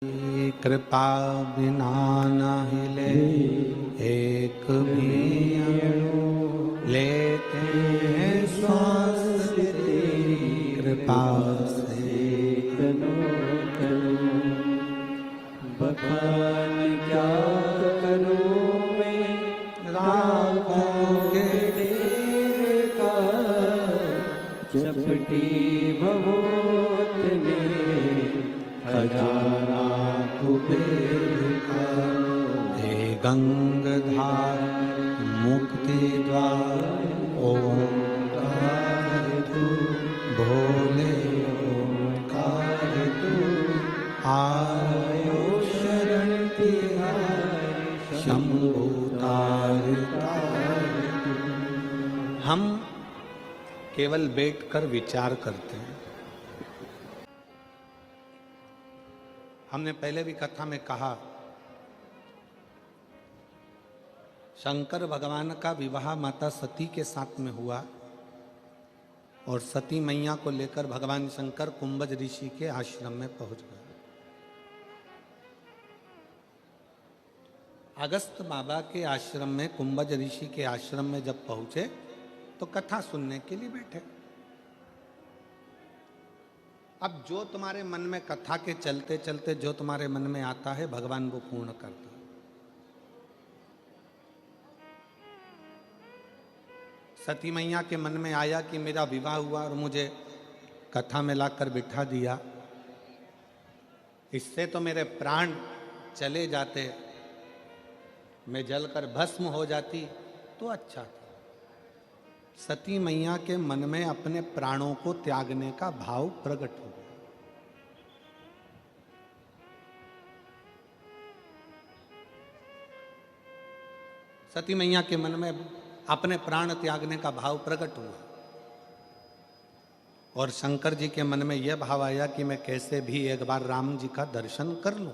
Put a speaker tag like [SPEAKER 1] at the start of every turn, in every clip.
[SPEAKER 1] कृपा बिना न हिले एक भी अणु, लेते हैं श्वास तेरी कृपा से।
[SPEAKER 2] बखान क्या करूं मैं
[SPEAKER 1] राखोगे
[SPEAKER 2] तेरे का, चपटी भवोत में खजाना कुबेर का।
[SPEAKER 1] हे गंगाधार मुक्ति द्वार ओंकार तू, भोले ओंकार तू, आयो शरण तिहारी शंभु तार तार तू। हम केवल बैठकर विचार करते हैं। हमने पहले भी कथा में कहा, शंकर भगवान का विवाह माता सती के साथ में हुआ और सती मैया को लेकर भगवान शंकर कुंभज ऋषि के आश्रम में पहुंच गए। अगस्त बाबा के आश्रम में, कुंभज ऋषि के आश्रम में जब पहुंचे तो कथा सुनने के लिए बैठे। अब जो तुम्हारे मन में कथा के चलते चलते जो तुम्हारे मन में आता है, भगवान वो पूर्ण करता है। सती मैया के मन में आया कि मेरा विवाह हुआ और मुझे कथा में लाकर बिठा दिया, इससे तो मेरे प्राण चले जाते, मैं जलकर भस्म हो जाती तो अच्छा था। सती मैया के मन में अपने प्राणों को त्यागने का भाव प्रकट हो गया। सती मैया के मन में अपने प्राण त्यागने का भाव प्रकट हुआ और शंकर जी के मन में यह भाव आया कि मैं कैसे भी एक बार राम जी का दर्शन कर लूं।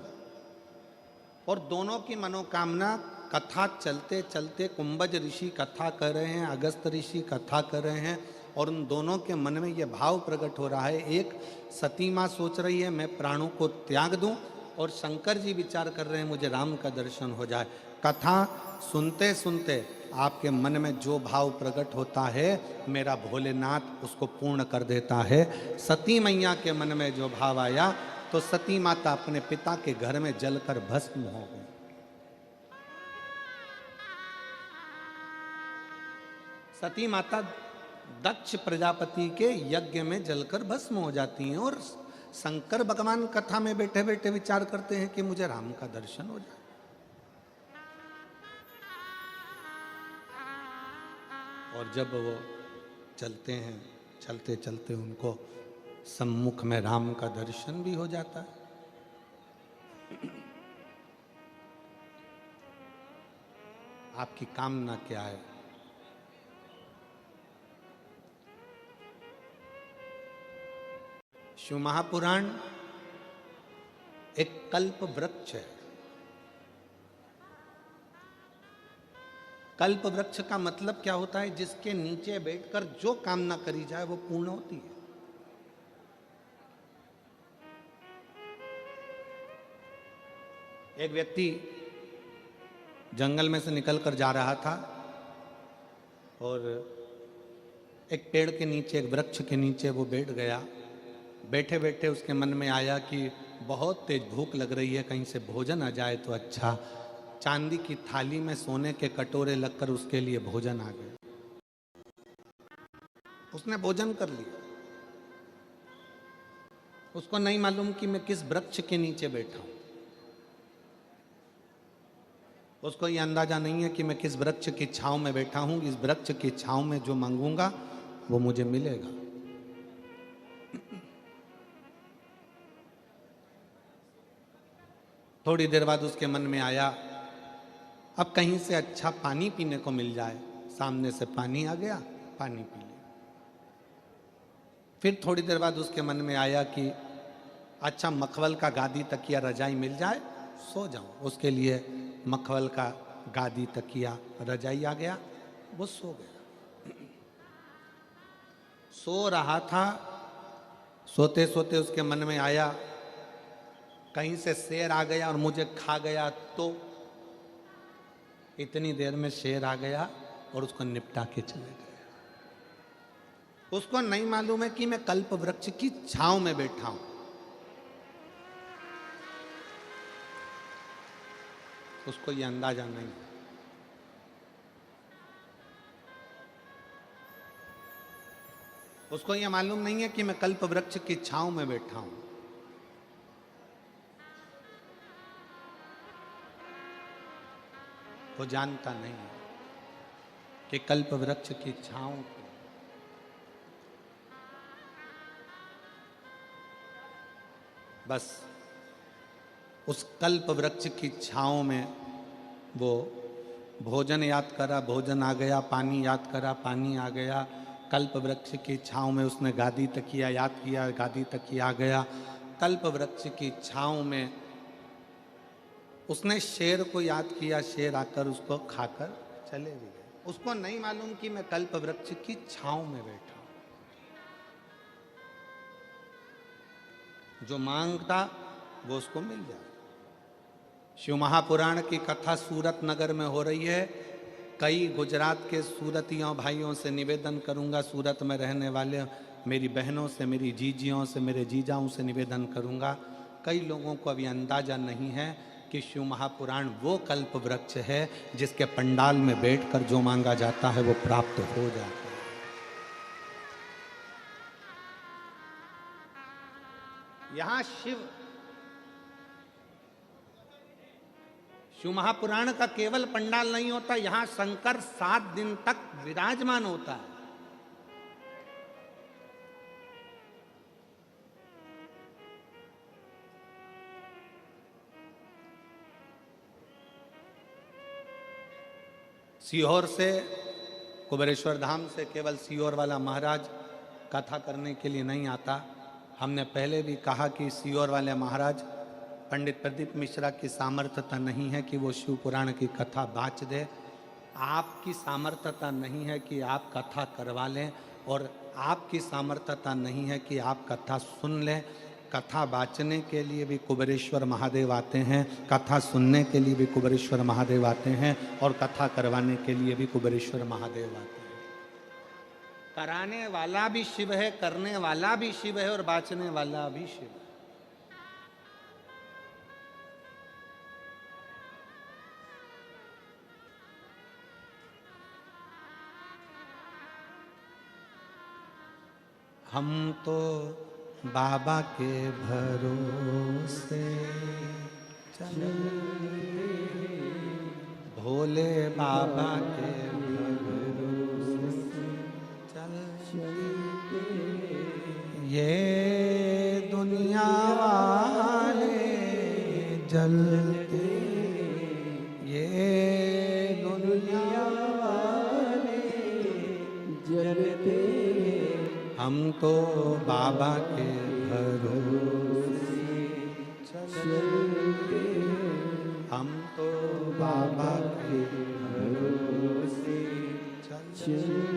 [SPEAKER 1] और दोनों की मनोकामना, कथा चलते चलते कुंभज ऋषि कथा कर रहे हैं, अगस्त ऋषि कथा कर रहे हैं और उन दोनों के मन में यह भाव प्रकट हो रहा है। एक सती माँ सोच रही है मैं प्राणों को त्याग दूं और शंकर जी विचार कर रहे हैं मुझे राम का दर्शन हो जाए। कथा सुनते सुनते आपके मन में जो भाव प्रकट होता है, मेरा भोलेनाथ उसको पूर्ण कर देता है। सती मैया के मन में जो भाव आया तो सती माता अपने पिता के घर में जलकर भस्म हो गई। सती माता दक्ष प्रजापति के यज्ञ में जलकर भस्म हो जाती हैं और शंकर भगवान कथा में बैठे बैठे विचार करते हैं कि मुझे राम का दर्शन हो जाए। और जब वो चलते हैं, चलते चलते उनको सम्मुख में राम का दर्शन भी हो जाता है। आपकी कामना क्या है? शिव महापुराण एक कल्प वृक्ष है। कल्प वृक्ष का मतलब क्या होता है? जिसके नीचे बैठकर जो कामना करी जाए वो पूर्ण होती है। एक व्यक्ति जंगल में से निकलकर जा रहा था और एक पेड़ के नीचे, एक वृक्ष के नीचे वो बैठ गया। बैठे बैठे उसके मन में आया कि बहुत तेज भूख लग रही है, कहीं से भोजन आ जाए तो अच्छा। चांदी की थाली में सोने के कटोरे लगकर उसके लिए भोजन आ गए। उसने भोजन कर लिया। उसको नहीं मालूम कि मैं किस वृक्ष के नीचे बैठा हूं। उसको यह अंदाजा नहीं है कि मैं किस वृक्ष की छांव में बैठा हूं। इस वृक्ष की छांव में जो मांगूंगा वो मुझे मिलेगा। थोड़ी देर बाद उसके मन में आया अब कहीं से अच्छा पानी पीने को मिल जाए। सामने से पानी आ गया, पानी पी लिया। फिर थोड़ी देर बाद उसके मन में आया कि अच्छा मखमल का गादी तकिया रजाई मिल जाए, सो जाऊं। उसके लिए मखमल का गादी तकिया रजाई आ गया, वो सो गया। सो रहा था, सोते सोते उसके मन में आया कहीं से शेर आ गया और मुझे खा गया तो इतनी देर में शेर आ गया और उसको निपटा के चले गए। उसको नहीं मालूम है कि मैं कल्प वृक्ष की छांव में बैठा हूं। उसको ये अंदाजा नहीं। उसको ये मालूम नहीं है कि मैं कल्प वृक्ष की छांव में बैठा हूं। वो जानता नहीं है कि कल्प वृक्ष की छांव बस उस कल्प वृक्ष की छांव में वो भोजन याद करा, भोजन आ गया, पानी याद करा, पानी आ गया। कल्प वृक्ष की छांव में उसने गादी तकिया याद किया, गादी तकिया आ गया। कल्प वृक्ष की छांव में उसने शेर को याद किया, शेर आकर उसको खाकर चले भी गए। उसको नहीं मालूम कि मैं कल्प वृक्ष की छांव में बैठा हूं। जो मांगता वो उसको मिल जाए। शिव महापुराण की कथा सूरत नगर में हो रही है। कई गुजरात के सूरतियों भाइयों से निवेदन करूंगा, सूरत में रहने वाले मेरी बहनों से, मेरी जीजियों से, मेरे जीजाओं से निवेदन करूंगा। कई लोगों को अभी अंदाजा नहीं है कि शिव महापुराण वो कल्प वृक्ष है जिसके पंडाल में बैठकर जो मांगा जाता है वो प्राप्त हो जाता है। यहां शिव महापुराण का केवल पंडाल नहीं होता, यहां शंकर 7 दिन तक विराजमान होता है। सीहोर से, कुबेरेश्वर धाम से केवल सीहोर वाला महाराज कथा करने के लिए नहीं आता। हमने पहले भी कहा कि सीहोर वाले महाराज पंडित प्रदीप मिश्रा की सामर्थ्यता नहीं है कि वो शिव पुराण की कथा बाँच दे। आपकी सामर्थ्यता नहीं है कि आप कथा करवा लें, और आपकी सामर्थ्यता नहीं है कि आप कथा सुन लें। कथा बाँचने के लिए भी कुबेरेश्वर महादेव आते हैं, कथा सुनने के लिए भी कुबेरेश्वर महादेव आते हैं, और कथा करवाने के लिए भी कुबेरेश्वर महादेव आते हैं। कराने वाला भी शिव है, करने वाला भी शिव है, और बाँचने वाला भी शिव है। हम तो बाबा के भरोसे चले, भोले बाबा के भरोसे चलते, ये दुनिया वाले जलते, ये दुनिया वाले जलते, हम तो बाबा के भरोसे चलते, हम तो बाबा के भरोसे चलते।